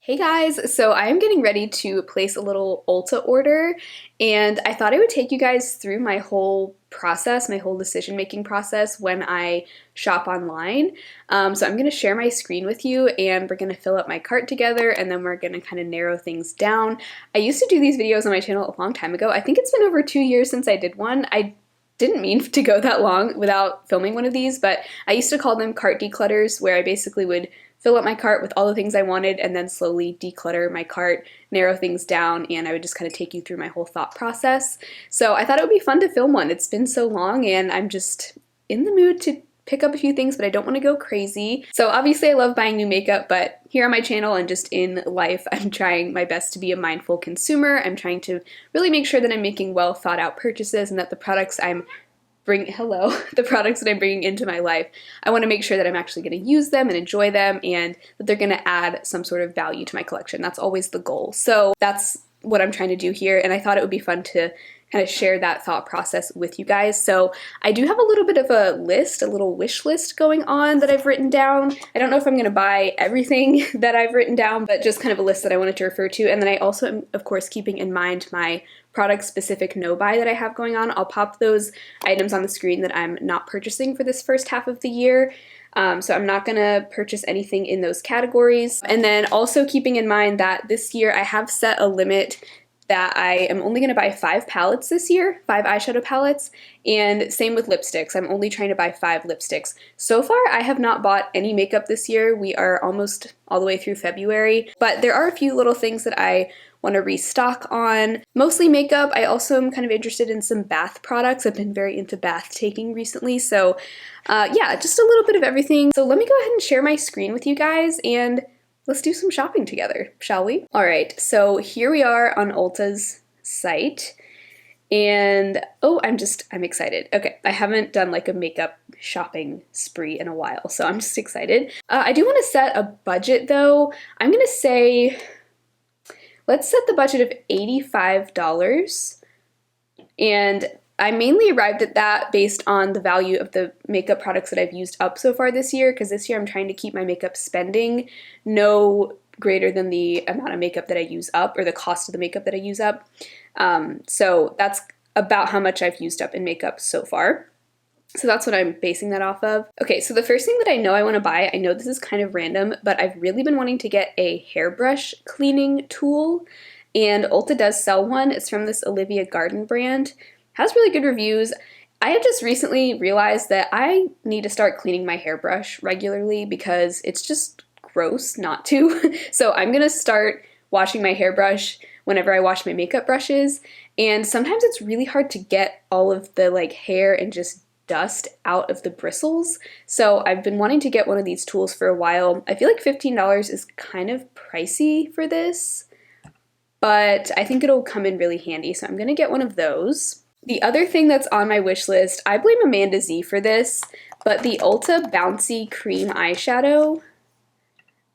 Hey guys, so I am getting ready to place a little Ulta order, and I thought I would take you guys through my whole process, my whole decision-making process when I shop online. So I'm going to share my screen with you, and we're going to fill up my cart together, and then we're going to kind of narrow things down. I used to do these videos on my channel a long time ago. I think it's been over 2 years since I did one. I didn't mean to go that long without filming one of these, but I used to call them cart declutters, where I basically would fill up my cart with all the things I wanted and then slowly declutter my cart, narrow things down, and I would just kind of take you through my whole thought process. So I thought it would be fun to film one. It's been so long and I'm just in the mood to pick up a few things, but I don't want to go crazy. So obviously I love buying new makeup, but here on my channel and just in life, I'm trying my best to be a mindful consumer. I'm trying to really make sure that I'm making well thought out purchases and that the products the products that I'm bringing into my life, I want to make sure that I'm actually going to use them and enjoy them and that they're going to add some sort of value to my collection. That's always the goal. So that's what I'm trying to do here, and I thought it would be fun to kind of share that thought process with you guys. So I do have a little bit of a list, a little wish list going on that I've written down. I don't know if I'm going to buy everything that I've written down, but just kind of a list that I wanted to refer to. And then I also am, of course, keeping in mind my product-specific no-buy that I have going on. I'll pop those items on the screen that I'm not purchasing for this first half of the year. So I'm not going to purchase anything in those categories. And then also keeping in mind that this year I have set a limit that I am only going to buy 5 palettes this year, 5 eyeshadow palettes, and same with lipsticks. I'm only trying to buy 5 lipsticks. So far, I have not bought any makeup this year. We are almost all the way through February, but there are a few little things that I want to restock on. Mostly makeup. I also am kind of interested in some bath products. I've been very into bath taking recently, so yeah, just a little bit of everything. So let me go ahead and share my screen with you guys, and let's do some shopping together, shall we? All right, so here we are on Ulta's site, and oh, I'm excited. Okay, I haven't done like a makeup shopping spree in a while, so I'm just excited. I do want to set a budget though. I'm gonna say, let's set the budget of $85, and I mainly arrived at that based on the value of the makeup products that I've used up so far this year, because this year I'm trying to keep my makeup spending no greater than the amount of makeup that I use up, or the cost of the makeup that I use up. So that's about how much I've used up in makeup so far. So that's what I'm basing that off of. Okay, so the first thing that I know I want to buy, I know this is kind of random, but I've really been wanting to get a hairbrush cleaning tool, and Ulta does sell one. It's from this Olivia Garden brand. Has really good reviews. I have just recently realized that I need to start cleaning my hairbrush regularly because it's just gross not to. So I'm gonna start washing my hairbrush whenever I wash my makeup brushes, and sometimes it's really hard to get all of the like hair and just dust out of the bristles. So I've been wanting to get one of these tools for a while. I feel like $15 is kind of pricey for this, but I think it'll come in really handy, so I'm gonna get one of those. The other thing that's on my wish list, I blame Amanda Z for this, but the Ulta Bouncy Cream Eyeshadow.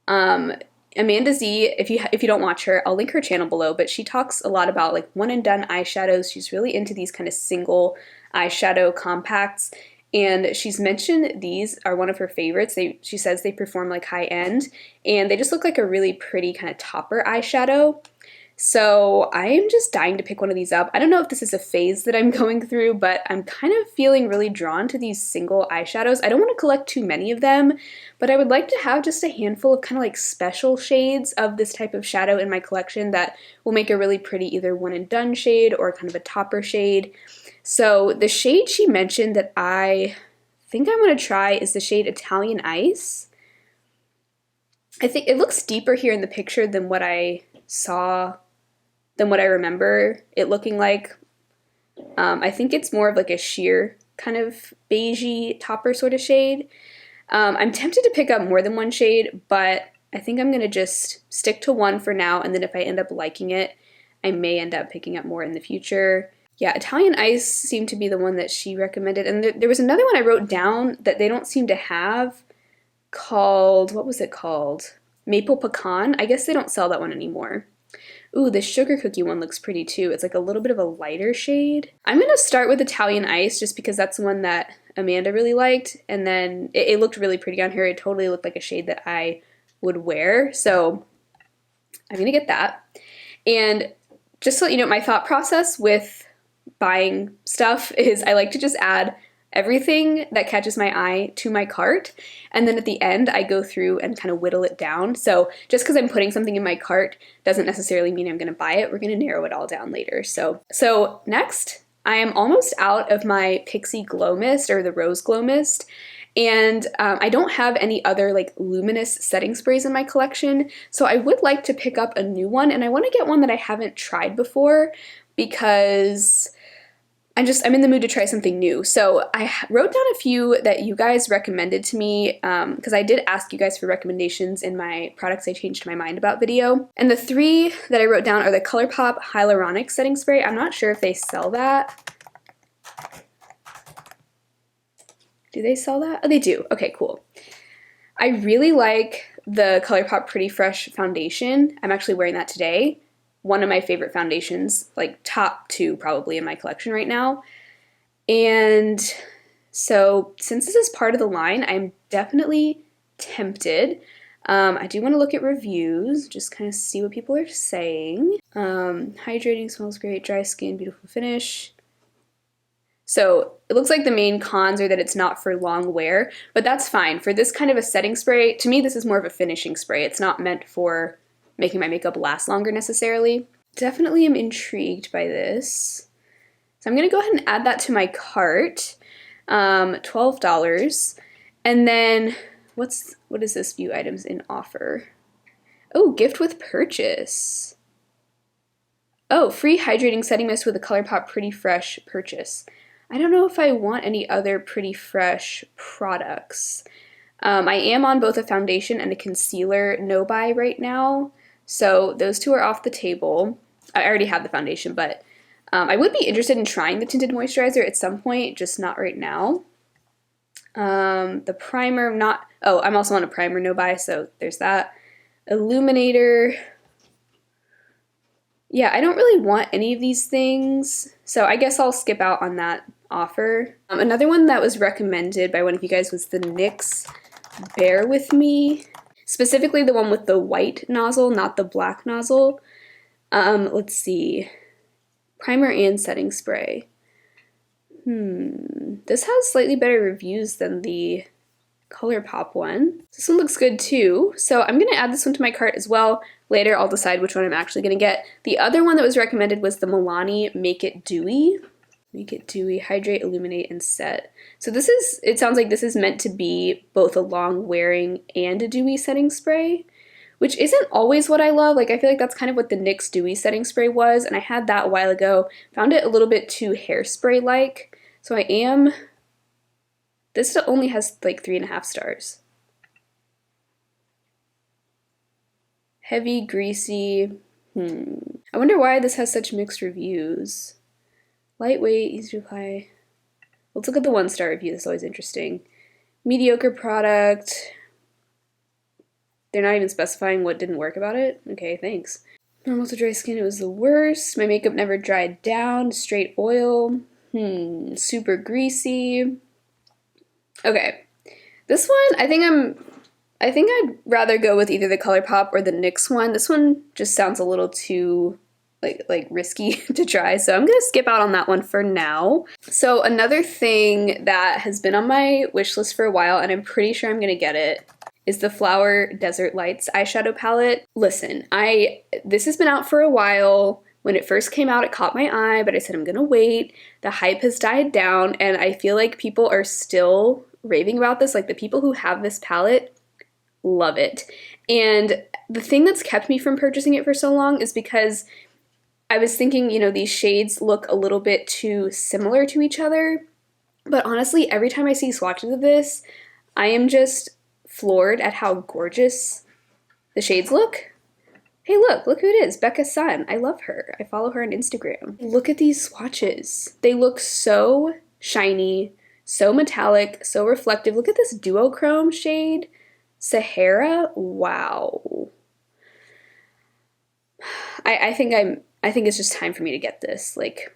Amanda Z, if you don't watch her, I'll link her channel below, but she talks a lot about like one and done eyeshadows. She's really into these kind of single eyeshadow compacts, and she's mentioned these are one of her favorites. She says they perform like high end, and they just look like a really pretty kind of topper eyeshadow. So I am just dying to pick one of these up. I don't know if this is a phase that I'm going through, but I'm kind of feeling really drawn to these single eyeshadows. I don't want to collect too many of them, but I would like to have just a handful of kind of like special shades of this type of shadow in my collection that will make a really pretty either one and done shade or kind of a topper shade. So the shade she mentioned that I think I want to try is the shade Italian Ice. I think it looks deeper here in the picture than what I remember it looking like. I think it's more of like a sheer kind of beigey topper sort of shade. I'm tempted to pick up more than one shade, but I think I'm going to just stick to one for now, and then if I end up liking it, I may end up picking up more in the future. Yeah, Italian Ice seemed to be the one that she recommended, and there was another one I wrote down that they don't seem to have called, what was it called? Maple Pecan? I guess they don't sell that one anymore. Ooh, the sugar cookie one looks pretty too. It's like a little bit of a lighter shade. I'm going to start with Italian Ice just because that's the one that Amanda really liked, and then it looked really pretty on her. It totally looked like a shade that I would wear, so I'm gonna get that. And just so you know, my thought process with buying stuff is I like to just add everything that catches my eye to my cart, and then at the end I go through and kind of whittle it down. So just because I'm putting something in my cart doesn't necessarily mean I'm going to buy it. We're going to narrow it all down later. So next, I am almost out of my Pixie Glow Mist, or the Rose Glow Mist, and I don't have any other like luminous setting sprays in my collection, so I would like to pick up a new one, and I want to get one that I haven't tried before because I'm in the mood to try something new. So I wrote down a few that you guys recommended to me, because I did ask you guys for recommendations in my products I changed my mind about video. And the 3 that I wrote down are the ColourPop Hyaluronic Setting Spray. I'm not sure if they sell that. Do they sell that? Oh, they do. Okay, cool. I really like the ColourPop Pretty Fresh foundation. I'm actually wearing that today. One of my favorite foundations, like top 2 probably in my collection right now. And so since this is part of the line, I'm definitely tempted. I do want to look at reviews, just kind of see what people are saying. Hydrating, smells great, dry skin, beautiful finish. So it looks like the main cons are that it's not for long wear, but that's fine. For this kind of a setting spray, to me this is more of a finishing spray. It's not meant for making my makeup last longer necessarily. Definitely am intrigued by this. So I'm gonna go ahead and add that to my cart. $12. And then what is this view items in offer? Oh, gift with purchase. Oh, free hydrating setting mist with a ColourPop Pretty Fresh purchase. I don't know if I want any other Pretty Fresh products. I am on both a foundation and a concealer no-buy right now. So those 2 are off the table. I already have the foundation, but I would be interested in trying the tinted moisturizer at some point, just not right now. The primer, I'm also on a primer no buy, so there's that. Illuminator. Yeah, I don't really want any of these things, so I guess I'll skip out on that offer. Another one that was recommended by one of you guys was the NYX Bear With Me. Specifically the one with the white nozzle, not the black nozzle. Let's see. Primer and setting spray. This has slightly better reviews than the ColourPop one. This one looks good too. So I'm going to add this one to my cart as well. Later I'll decide which one I'm actually going to get. The other one that was recommended was the Milani Make It Dewy. Make It Dewy, Hydrate, Illuminate, and Set. So it sounds like this is meant to be both a long wearing and a dewy setting spray, which isn't always what I love. Like, I feel like that's kind of what the NYX Dewy setting spray was, and I had that a while ago. Found it a little bit too hairspray-like, so this only has like 3.5 stars. Heavy, greasy, I wonder why this has such mixed reviews. Lightweight, easy to apply. Let's look at the 1-star review. This is always interesting. Mediocre product. They're not even specifying what didn't work about it. Okay, thanks. Normal to dry skin, it was the worst. My makeup never dried down. Straight oil. Super greasy. Okay. This one, I think I'd rather go with either the ColourPop or the NYX one. This one just sounds a little too like risky to try, so I'm gonna skip out on that one for now. So another thing that has been on my wish list for a while, and I'm pretty sure I'm gonna get it, is the Flower Desert Lights eyeshadow palette. Listen, this has been out for a while. When it first came out, it caught my eye, but I said I'm gonna wait. The hype has died down, and I feel like people are still raving about this. Like, the people who have this palette love it. And the thing that's kept me from purchasing it for so long is because I was thinking, these shades look a little bit too similar to each other. But honestly, every time I see swatches of this, I am just floored at how gorgeous the shades look. Hey, look who it is, Becca Sun. I love her. I follow her on Instagram. Look at these swatches. They look so shiny, so metallic, so reflective. Look at this duochrome shade, Sahara. Wow. I think it's just time for me to get this. Like,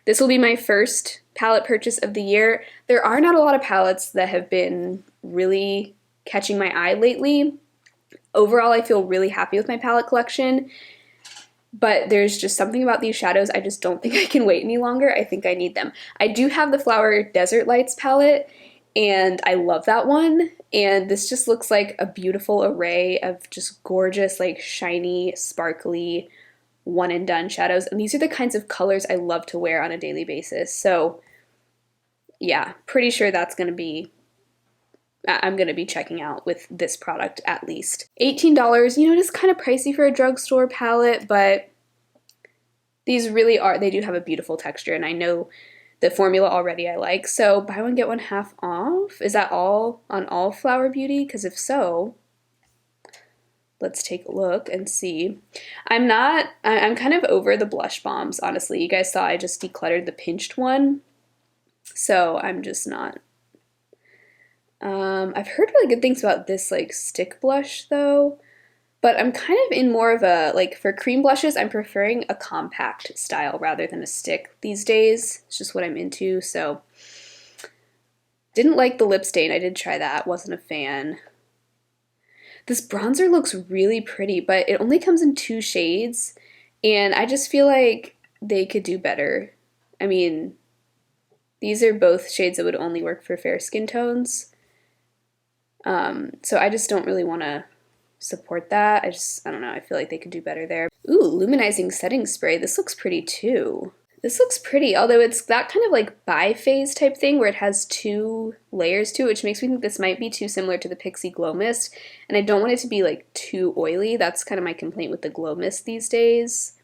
this will be my first palette purchase of the year. There are not a lot of palettes that have been really catching my eye lately. Overall, I feel really happy with my palette collection, but there's just something about these shadows, I just don't think I can wait any longer. I think I need them. I do have the Flower Desert Lights palette, and I love that one, and this just looks like a beautiful array of just gorgeous, like shiny, sparkly, one and done shadows, and these are the kinds of colors I love to wear on a daily basis. So yeah, pretty sure that's gonna be, I'm gonna be checking out with this product at least. $18, you know, it is kind of pricey for a drugstore palette, but these really are, they do have a beautiful texture, and I know the formula already I like, so buy one get one half off. Is that all on all Flower Beauty? Because if so, let's take a look and see. I'm kind of over the blush bombs, honestly. You guys saw I just decluttered the pinched one, so I'm just not. I've heard really good things about this like stick blush though, but I'm kind of in more of a, like for cream blushes, I'm preferring a compact style rather than a stick these days. It's just what I'm into, so. Didn't like the lip stain, I did try that, wasn't a fan. This bronzer looks really pretty, but it only comes in 2 shades, and I just feel like they could do better. I mean, these are both shades that would only work for fair skin tones. So I just don't really want to support that. I don't know, I feel like they could do better there. Ooh, luminizing setting spray. This looks pretty too. This looks pretty, although it's that kind of like bi-phase type thing where it has 2 layers to it, which makes me think this might be too similar to the Pixi Glow Mist, and I don't want it to be like too oily. That's kind of my complaint with the Glow Mist these days.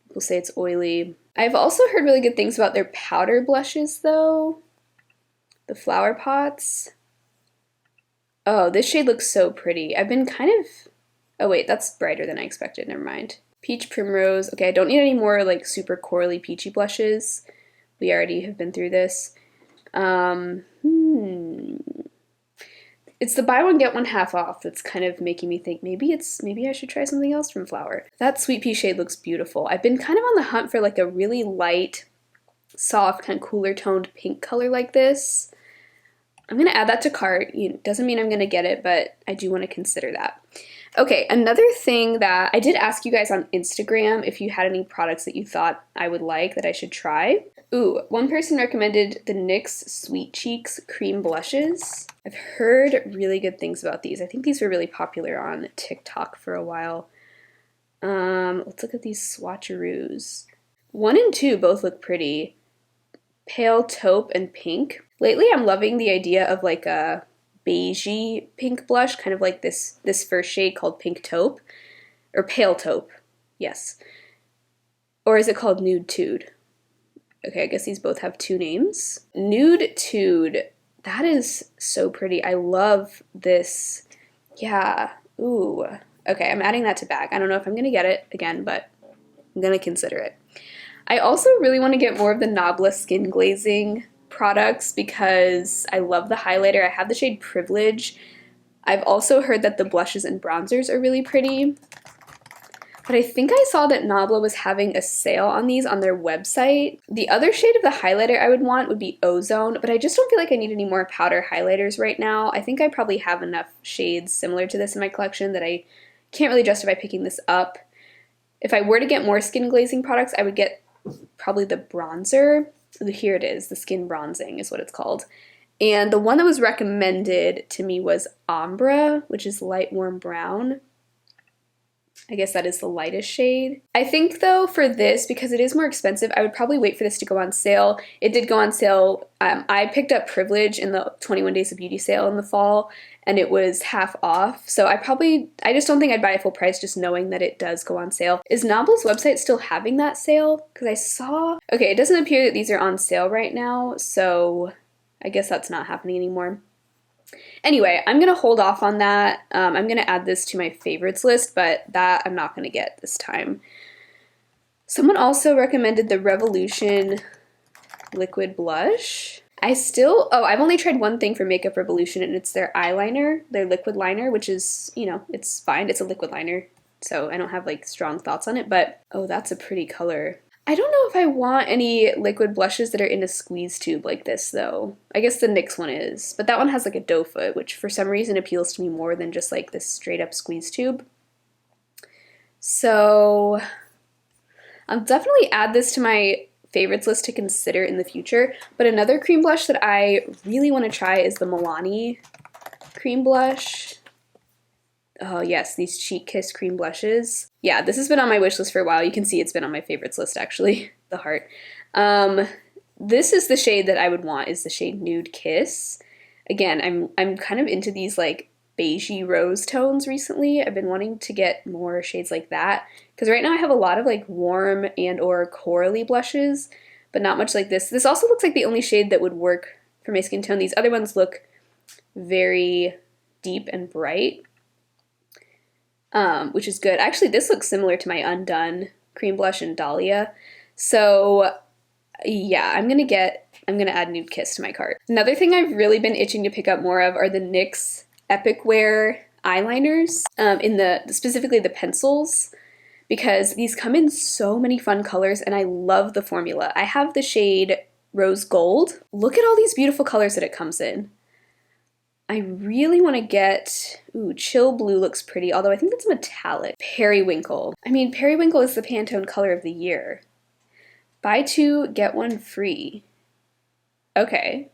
People say it's oily. I've also heard really good things about their powder blushes though. The Flower Pots. Oh, this shade looks so pretty. I've been kind of, oh wait, that's brighter than I expected, never mind. Peach Primrose. Okay, I don't need any more like super corally peachy blushes. We already have been through this. It's the buy one get one half off that's kind of making me think maybe I should try something else from Flower. That Sweet Pea shade looks beautiful. I've been kind of on the hunt for like a really light, soft, kind of cooler toned pink color like this. I'm gonna add that to cart. Doesn't mean I'm gonna get it, but I do want to consider that. Okay, another thing that I did ask you guys on Instagram if you had any products that you thought I would like that I should try. Ooh, one person recommended the NYX Sweet Cheeks Cream Blushes. I've heard really good things about these. I think these were really popular on TikTok for a while. Let's look at these swatcheroos. 1 and 2 both look pretty. Pale taupe and pink. Lately I'm loving the idea of like a beigey pink blush, kind of like this first shade called Pink Taupe, or Pale Taupe, yes. Or is it called Nude Tude? Okay, I guess these both have 2 names. Nude Tude, that is so pretty. I love this. Yeah, ooh. Okay, I'm adding that to bag. I don't know if I'm gonna get it again, but I'm gonna consider it. I also really want to get more of the Nabla skin glazing products because I love the highlighter. I have the shade Privilege. I've also heard that the blushes and bronzers are really pretty. But I think I saw that Nabla was having a sale on these on their website. The other shade of the highlighter I would want would be Ozone, but I just don't feel like I need any more powder highlighters right now. I think I probably have enough shades similar to this in my collection that I can't really justify picking this up. If I were to get more skin glazing products, I would get probably the bronzer. Here it is, the Skin Bronzing is what it's called. And the one that was recommended to me was Ombre, which is light warm brown. I guess that is the lightest shade. I think though for this, because it is more expensive, I would probably wait for this to go on sale. It did go on sale. I picked up Privilege in the 21 Days of Beauty sale in the fall, and it was half off. So I just don't think I'd buy it full price just knowing that it does go on sale. Is Nabla's website still having that sale? Because I saw, okay, it doesn't appear that these are on sale right now, so I guess that's not happening anymore. Anyway, I'm going to hold off on that. I'm going to add this to my favorites list, but that I'm not going to get this time. Someone also recommended the Revolution Liquid Blush. I've only tried one thing for Makeup Revolution, and it's their eyeliner, their liquid liner, which is, it's fine. It's a liquid liner, so I don't have like strong thoughts on it, but oh, that's a pretty color. I don't know if I want any liquid blushes that are in a squeeze tube like this, though. I guess the NYX one is, but that one has like a doe foot, which for some reason appeals to me more than just like this straight up squeeze tube. So I'll definitely add this to my favorites list to consider in the future, but another cream blush that I really want to try is the Milani cream blush. Oh yes, these Cheek Kiss cream blushes. Yeah, this has been on my wish list for a while. You can see it's been on my favorites list actually, the heart. This is the shade that I would want, is the shade Nude Kiss. Again, I'm kind of into these like beigey rose tones recently. I've been wanting to get more shades like that because right now I have a lot of like warm and or corally blushes, but not much like this. This also looks like the only shade that would work for my skin tone. These other ones look very deep and bright. Which is good. Actually, this looks similar to my Undone cream blush in Dahlia. So yeah, I'm gonna add Nude Kiss to my cart. Another thing I've really been itching to pick up more of are the NYX Epic Wear eyeliners, specifically the pencils, because these come in so many fun colors and I love the formula. I have the shade Rose Gold. Look at all these beautiful colors that it comes in. I really want to get, ooh, Chill Blue looks pretty, although I think that's metallic. Periwinkle. I mean, Periwinkle is the Pantone color of the year. Buy two, get one free. Okay.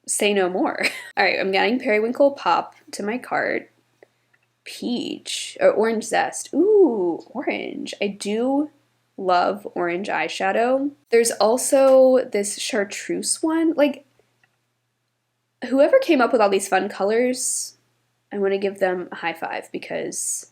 Say no more. All right, I'm getting Periwinkle Pop to my cart. Peach, or Orange Zest. Ooh, orange. I do love orange eyeshadow. There's also this chartreuse one. Like, whoever came up with all these fun colors, I want to give them a high five because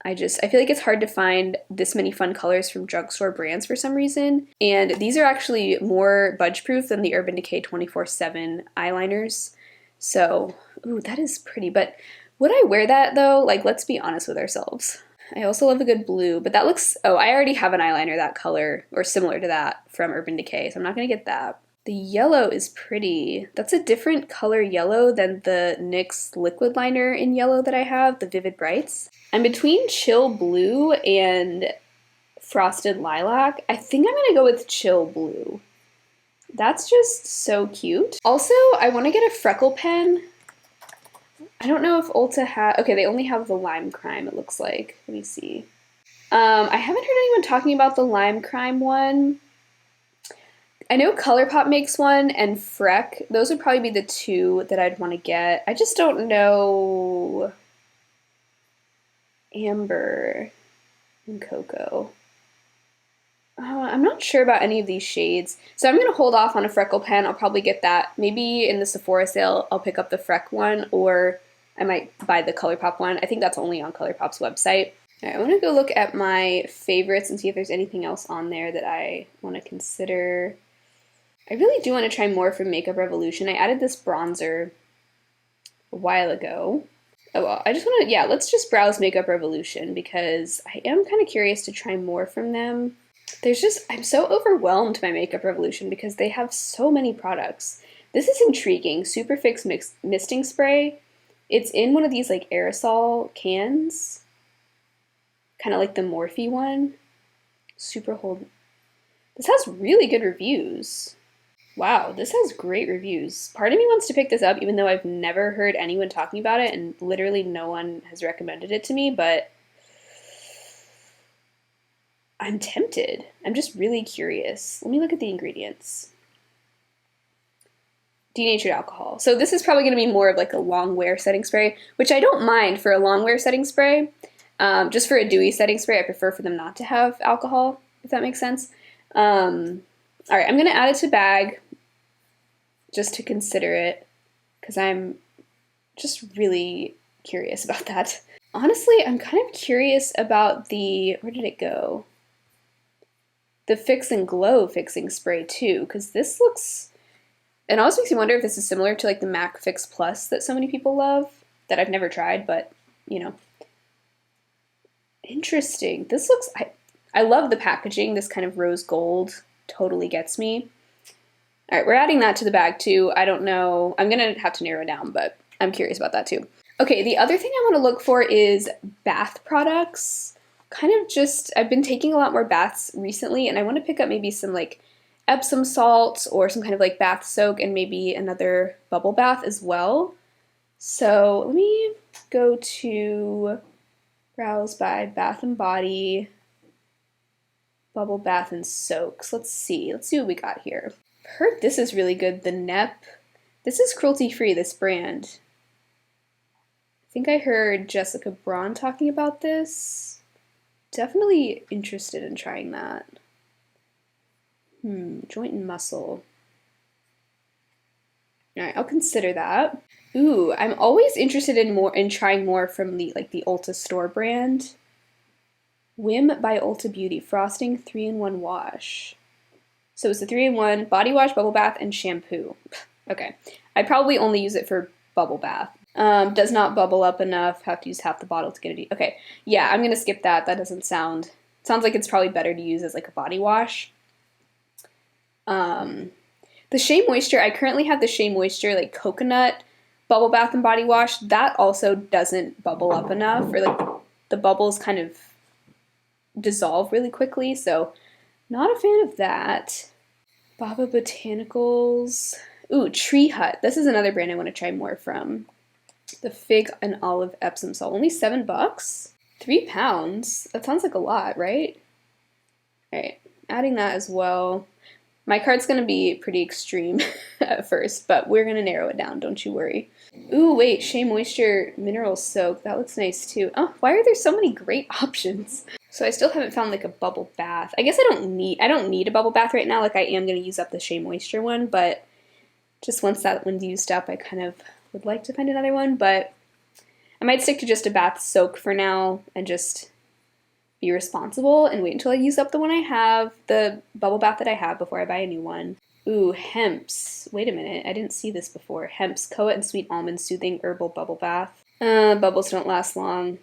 I feel like it's hard to find this many fun colors from drugstore brands for some reason. And these are actually more budge proof than the Urban Decay 24/7 eyeliners. So, ooh, that is pretty. But would I wear that though? Like, let's be honest with ourselves. I also love a good blue, but that looks, oh, I already have an eyeliner that color or similar to that from Urban Decay, so I'm not gonna get that. The yellow is pretty. That's a different color yellow than the NYX liquid liner in yellow that I have, the Vivid Brights. I'm between Chill Blue and Frosted Lilac. I think I'm gonna go with Chill Blue. That's just so cute. Also, I wanna get a freckle pen. I don't know if Ulta okay, they only have the Lime Crime, it looks like. Let me see. I haven't heard anyone talking about the Lime Crime one. I know ColourPop makes one, and Freck. Those would probably be the two that I'd want to get. I just don't know Amber and Cocoa. I'm not sure about any of these shades. So I'm going to hold off on a freckle pen. I'll probably get that. Maybe in the Sephora sale, I'll pick up the Freck one, or I might buy the ColourPop one. I think that's only on ColourPop's website. All right, I want to go look at my favorites and see if there's anything else on there that I want to consider. I really do want to try more from Makeup Revolution. I added this bronzer a while ago. Oh well, I just want to, yeah, let's just browse Makeup Revolution because I am kind of curious to try more from them. I'm so overwhelmed by Makeup Revolution because they have so many products. This is intriguing. Superfix Misting Spray. It's in one of these like aerosol cans. Kind of like the Morphe one. Super Hold. This has really good reviews. Wow, this has great reviews. Part of me wants to pick this up even though I've never heard anyone talking about it and literally no one has recommended it to me, but I'm tempted. I'm just really curious. Let me look at the ingredients. Denatured alcohol. So this is probably going to be more of like a long wear setting spray, which I don't mind for a long wear setting spray. Just for a dewy setting spray, I prefer for them not to have alcohol, if that makes sense. All right, I'm going to add it to bag just to consider it because I'm just really curious about that. Honestly, I'm kind of curious about where did it go? The Fix and Glow fixing spray too, because this looks, it also makes me wonder if this is similar to like the MAC Fix Plus that so many people love that I've never tried, but you know. Interesting. This looks, I love the packaging. This kind of rose gold totally gets me. All right, we're adding that to the bag too. I don't know. I'm going to have to narrow it down, but I'm curious about that too. Okay, the other thing I want to look for is bath products. kind of just, I've been taking a lot more baths recently, and I want to pick up maybe some like Epsom salts or some kind of like bath soak and maybe another bubble bath as well. So let me go to browse by Bath and Body, bubble bath and soaks. Let's see what we got here. Heard this is really good, the NEP. This is cruelty free, this brand. I think I heard Jessica Braun talking about this. Definitely interested in trying that. Joint and muscle. Alright, I'll consider that. Ooh, I'm always interested in trying more from the Ulta store brand. Whim by Ulta Beauty Frosting 3-in-1 Wash. So it's a 3-in-1 body wash, bubble bath, and shampoo. Okay, I probably only use it for bubble bath. Does not bubble up enough. Have to use half the bottle to get it. Okay, yeah, I'm gonna skip that. That doesn't sound. Sounds like it's probably better to use as like a body wash. The Shea Moisture. I currently have the Shea Moisture like coconut bubble bath and body wash. That also doesn't bubble up enough, or like the bubbles kind of dissolve really quickly. So, not a fan of that. Baba Botanicals. Ooh, Tree Hut. This is another brand I want to try more from. The Fig and Olive Epsom Salt. Only $7? 3 pounds? That sounds like a lot, right? Alright, adding that as well. My cart's going to be pretty extreme at first, but we're going to narrow it down, don't you worry. Ooh, wait, Shea Moisture Mineral Soak. That looks nice too. Oh, why are there so many great options? So I still haven't found like a bubble bath. I guess I don't need a bubble bath right now. Like I am going to use up the Shea Moisture one, but just once that one's used up, I kind of would like to find another one, but I might stick to just a bath soak for now and just be responsible and wait until I use up the one I have, the bubble bath that I have, before I buy a new one. Ooh, Hemp's. Wait a minute, I didn't see this before. Hemp's Koa and Sweet Almond Soothing Herbal Bubble Bath. Bubbles don't last long.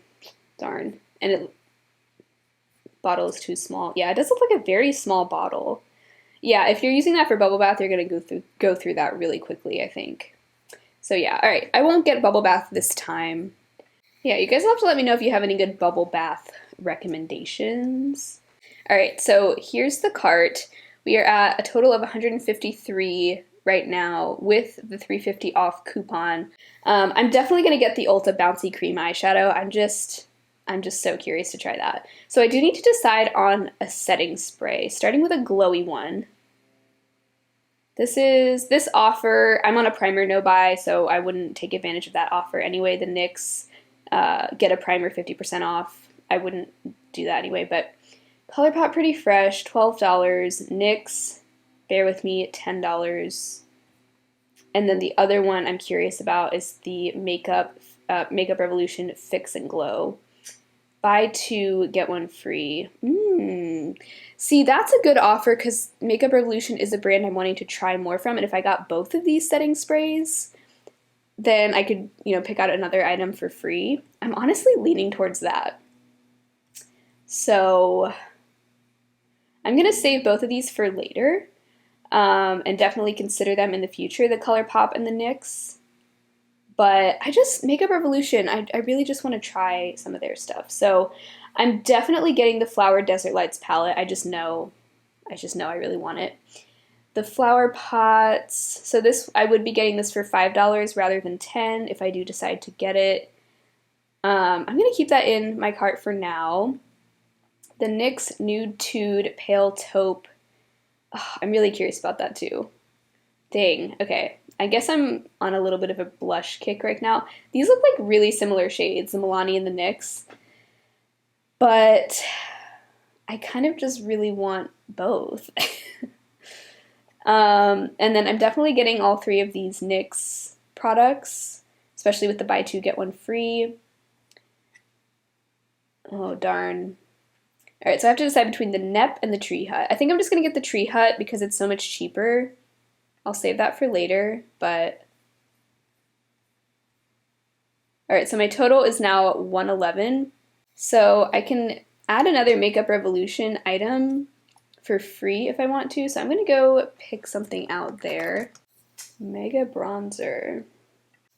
Darn. And bottle is too small. Yeah, it does look like a very small bottle. Yeah, if you're using that for bubble bath, you're gonna go through that really quickly, I think. So yeah, alright, I won't get bubble bath this time. Yeah, you guys will have to let me know if you have any good bubble bath recommendations. Alright, so here's the cart. We are at a total of $153 right now with the $3.50 off coupon. I'm definitely going to get the Ulta Bouncy Cream Eyeshadow. I'm just so curious to try that. So I do need to decide on a setting spray, starting with a glowy one. This offer, I'm on a primer no buy, so I wouldn't take advantage of that offer anyway. The NYX get a primer 50% off. I wouldn't do that anyway, but ColourPop Pretty Fresh, $12. NYX, bear with me, $10. And then the other one I'm curious about is the Makeup Revolution Fix and Glow. Buy two, get one free. See, that's a good offer because Makeup Revolution is a brand I'm wanting to try more from, and if I got both of these setting sprays, then I could, pick out another item for free. I'm honestly leaning towards that. So I'm going to save both of these for later, and definitely consider them in the future, the ColourPop and the NYX. But Makeup Revolution, I really just want to try some of their stuff. So I'm definitely getting the Flower Desert Lights palette. I just know I really want it. The Flower Pots, so I would be getting this for $5 rather than $10 if I do decide to get it. I'm going to keep that in my cart for now. The NYX Nude Tude Pale Taupe. Oh, I'm really curious about that too. Dang, okay. I guess I'm on a little bit of a blush kick right now. These look like really similar shades, the Milani and the NYX. But I kind of just really want both. And then I'm definitely getting all three of these NYX products, especially with the buy two, get one free. Oh, darn. Alright, so I have to decide between the NEP and the Tree Hut. I think I'm just going to get the Tree Hut because it's so much cheaper. I'll save that for later, but... Alright, so my total is now $111. So I can add another Makeup Revolution item for free if I want to. So I'm going to go pick something out there. Mega Bronzer.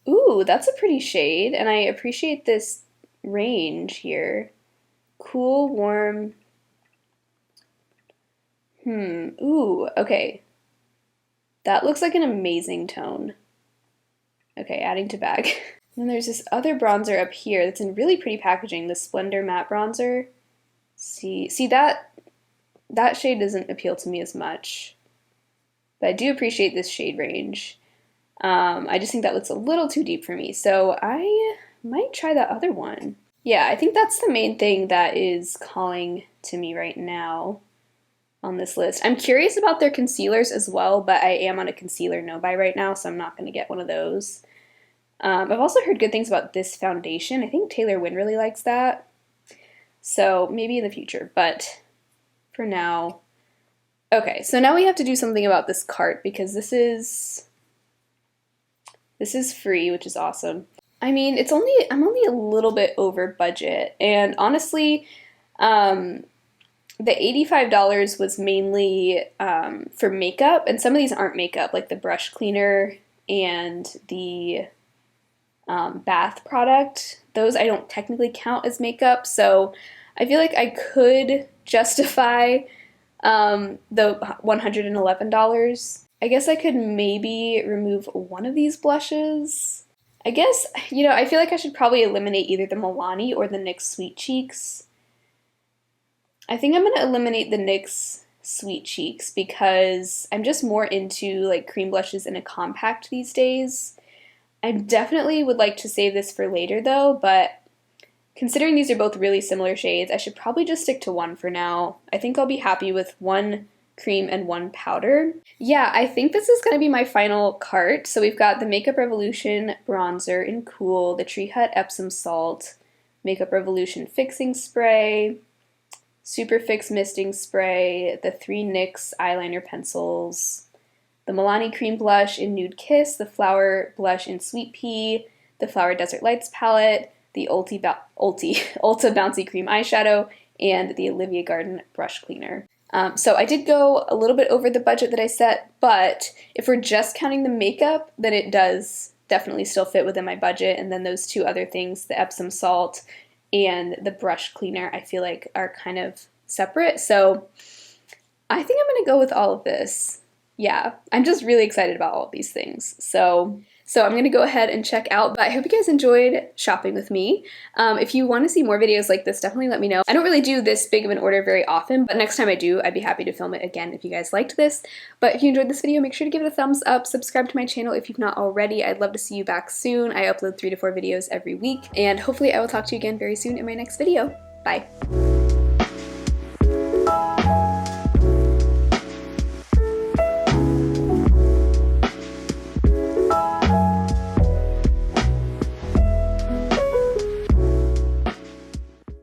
Ooh, that's a pretty shade, and I appreciate this range here. Cool, warm. Ooh, okay. That looks like an amazing tone. Okay, adding to bag. And then there's this other bronzer up here that's in really pretty packaging, the Splendor Matte Bronzer. See that shade doesn't appeal to me as much, but I do appreciate this shade range. I just think that looks a little too deep for me, so I might try that other one. Yeah, I think that's the main thing that is calling to me right now on this list. I'm curious about their concealers as well, but I am on a concealer no-buy right now, so I'm not going to get one of those. I've also heard good things about this foundation. I think Taylor Wynn really likes that, so maybe in the future, but for now. Okay, so now we have to do something about this cart because this is free, which is awesome. I mean, I'm only a little bit over budget, and honestly, the $85 was mainly for makeup, and some of these aren't makeup, like the brush cleaner and the bath product. Those I don't technically count as makeup, so I feel like I could justify the $111. I guess I could maybe remove one of these blushes. I guess, I feel like I should probably eliminate either the Milani or the NYX Sweet Cheeks. I think I'm going to eliminate the NYX Sweet Cheeks because I'm just more into like cream blushes in a compact these days. I definitely would like to save this for later though, but considering these are both really similar shades, I should probably just stick to one for now. I think I'll be happy with one cream and one powder. Yeah, I think this is going to be my final cart. So we've got the Makeup Revolution bronzer in Cool, the Tree Hut Epsom Salt, Makeup Revolution Fixing Spray, Super Fix Misting Spray, the 3 NYX eyeliner pencils, the Milani Cream Blush in Nude Kiss, the Flower Blush in Sweet Pea, the Flower Desert Lights palette, the Ulta Bouncy Cream Eyeshadow, and the Olivia Garden Brush Cleaner. So I did go a little bit over the budget that I set, but if we're just counting the makeup, then it does definitely still fit within my budget, and then those two other things, the Epsom salt and the brush cleaner, I feel like are kind of separate, so I think I'm going to go with all of this. Yeah, I'm just really excited about all of these things, so I'm going to go ahead and check out, but I hope you guys enjoyed shopping with me. If you want to see more videos like this, definitely let me know. I don't really do this big of an order very often, but next time I do, I'd be happy to film it again if you guys liked this. But if you enjoyed this video, make sure to give it a thumbs up, subscribe to my channel if you've not already. I'd love to see you back soon. I upload 3 to 4 videos every week, and hopefully I will talk to you again very soon in my next video. Bye!